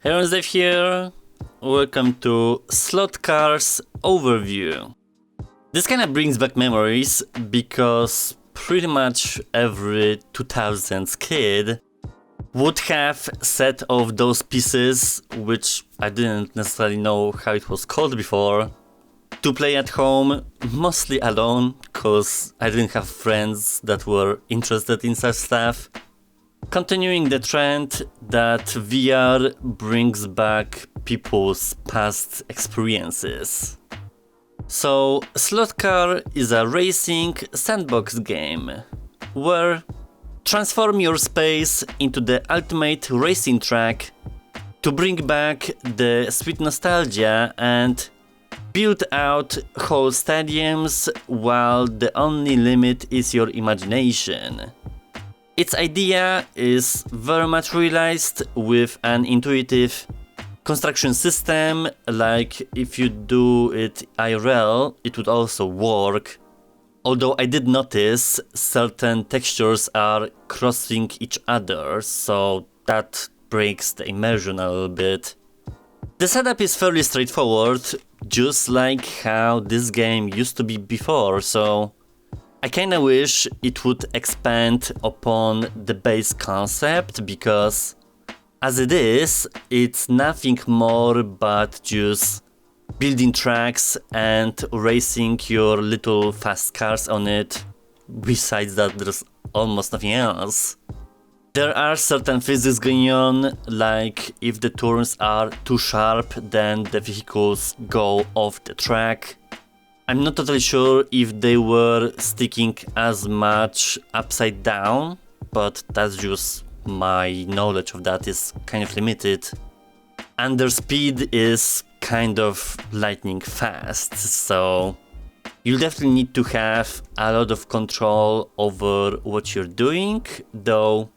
Hey everyone, Dave here. Welcome to Slot Cars Overview. This kind of brings back memories because pretty much every 2000s kid would have set of those pieces, which I didn't necessarily know how it was called before, to play at home, mostly alone, because I didn't have friends that were interested in such stuff. Continuing the trend that VR brings back people's past experiences. So, Slot Car is a racing sandbox game where transform your space into the ultimate racing track to bring back the sweet nostalgia and build out whole stadiums while the only limit is your imagination. Its idea is very much realized with an intuitive construction system, like if you do it IRL, it would also work. Although I did notice certain textures are crossing each other, so that breaks the immersion a little bit. The setup is fairly straightforward, just like how this game used to be before, so I kinda wish it would expand upon the base concept, because as it is, it's nothing more but just building tracks and racing your little fast cars on it. Besides that, there's almost nothing else. There are certain physics going on, like if the turns are too sharp, then the vehicles go off the track. I'm not totally sure if they were sticking as much upside down, but that's just my knowledge of that is kind of limited. And their speed is kind of lightning fast, so you definitely need to have a lot of control over what you're doing, though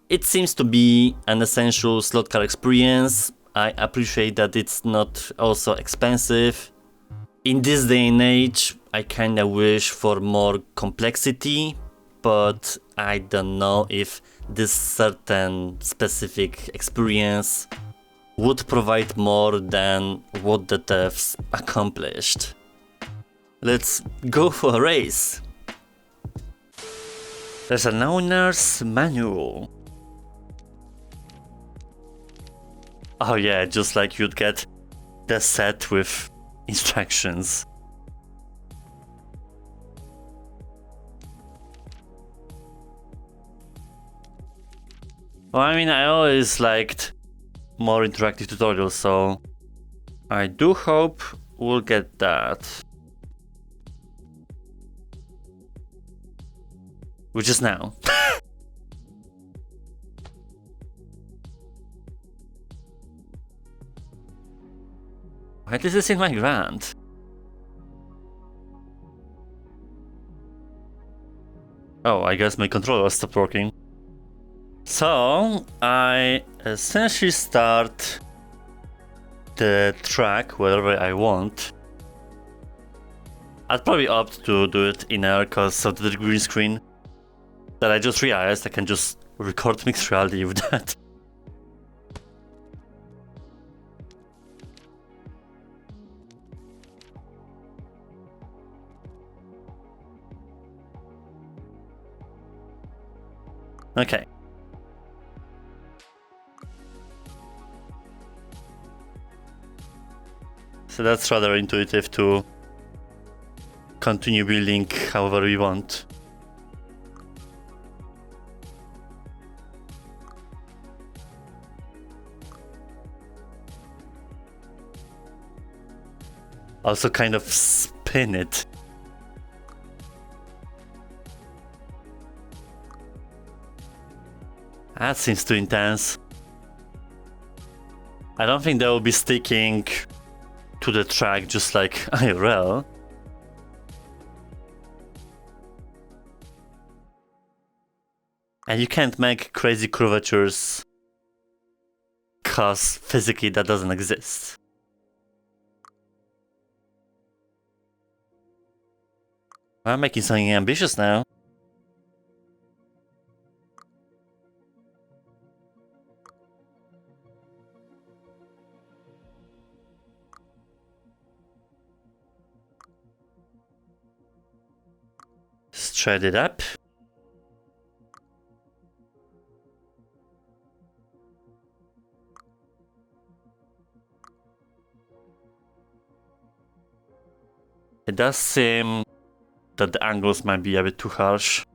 it seems to be an essential slot car experience. I appreciate that it's not also expensive. In this day and age, I kinda wish for more complexity, but I don't know if this certain specific experience would provide more than what the devs accomplished. Let's go for a race. There's an owner's manual. Oh yeah, just like you'd get the set with instructions. Well, I mean, I always liked more interactive tutorials, so I do hope we'll get that. Which is now. Why does this in my grant? Oh, I guess my controller stopped working. So, I essentially start the track wherever I want. I'd probably opt to do it in air because of the green screen that I just realized I can just record mixed reality with that. Okay. So that's rather intuitive to continue building however we want. Also kind of spin it. That seems too intense. I don't think they will be sticking to the track just like IRL. And you can't make crazy curvatures because physically that doesn't exist. I'm making something ambitious now. straight it up. It does seem that the angles might be a bit too harsh.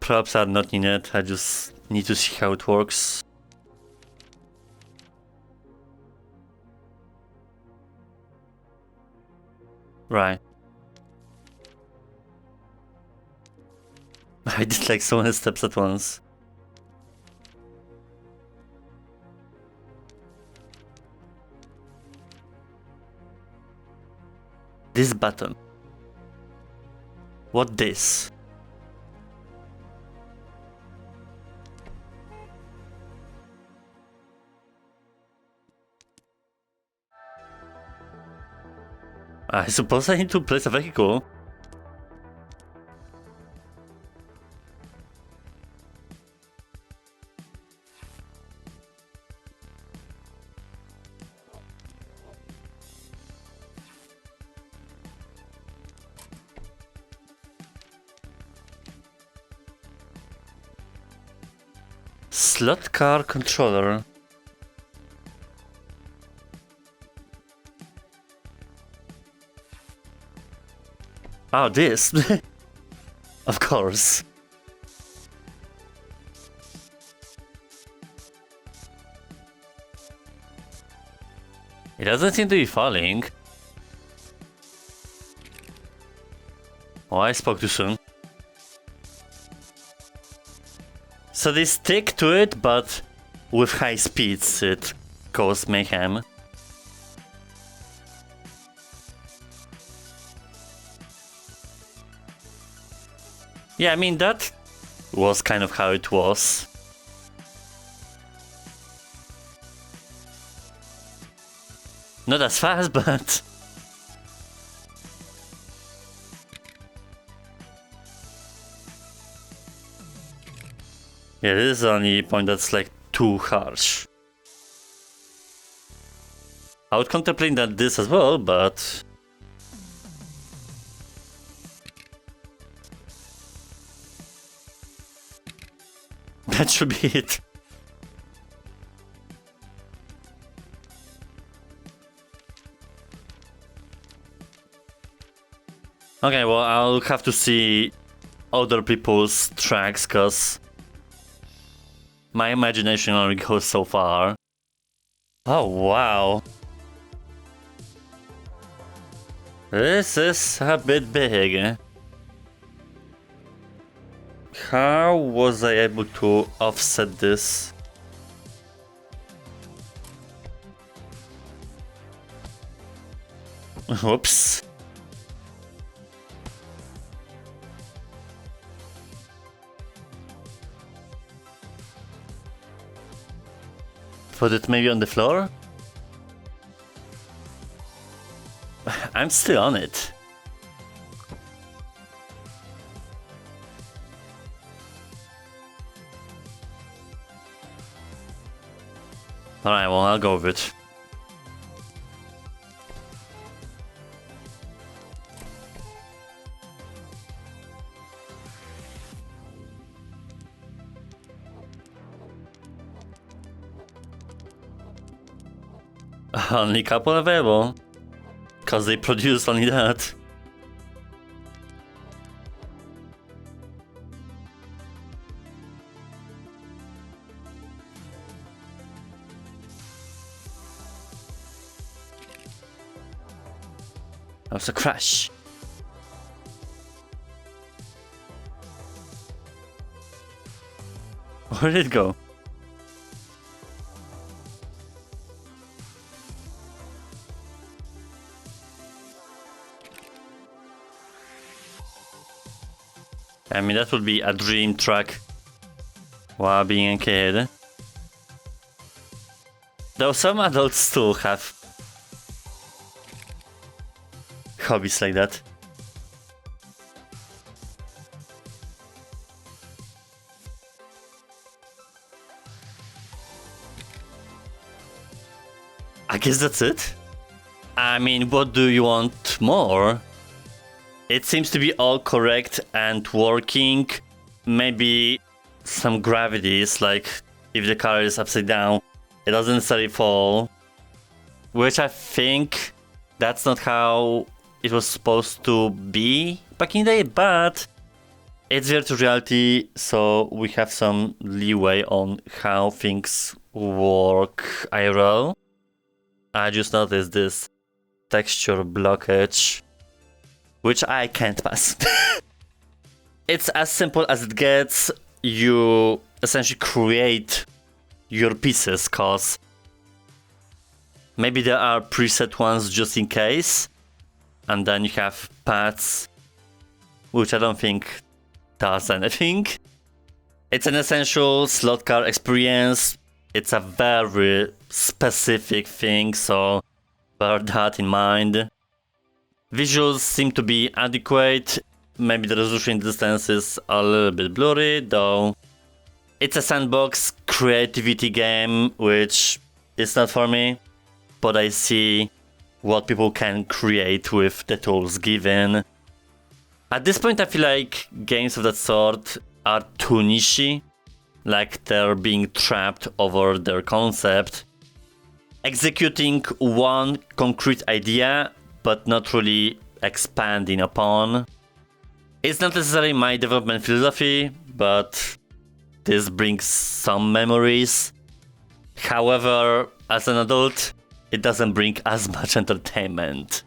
Props are not needed, I just need to see how it works. Right. I did like so many steps at once. This button. What this? I suppose I need to place a vehicle. Slot car controller. Oh, this. Of course. It doesn't seem to be falling. Oh, I spoke too soon. So they stick to it, but with high speeds it causes mayhem. Yeah, I mean, that was kind of how it was. Not as fast, but... yeah, this is the only point that's like too harsh. I would contemplate that this as well, but... that should be it. Okay, well, I'll have to see other people's tracks, cause my imagination only goes so far. Oh, wow. This is a bit big. How was I able to offset this? Whoops. Put it maybe on the floor? I'm still on it. Alright, well, I'll go with it. Only couple available. Cause they produce only that. That was a crash. Where did it go? I mean, that would be a dream track while being a kid. Though some adults still have hobbies like that. I guess that's it. I mean, what do you want more? It seems to be all correct and working. Maybe some gravities, like if the car is upside down, it doesn't necessarily fall. Which I think that's not how it was supposed to be back in the day, but it's virtual reality, so we have some leeway on how things work IRL. I just noticed this texture blockage, which I can't pass. It's as simple as it gets. You essentially create your pieces, cause maybe there are preset ones just in case, and then you have paths, which I don't think does anything. It's an essential slot car experience. It's a very specific thing, so bear that in mind. Visuals seem to be adequate. Maybe the resolution distance is a little bit blurry, though. It's a sandbox creativity game, which is not for me, but I see what people can create with the tools given. At this point, I feel like games of that sort are too niche, like they're being trapped over their concept, executing one concrete idea, but not really expanding upon. It's not necessarily my development philosophy, but this brings some memories. However, as an adult, it doesn't bring as much entertainment.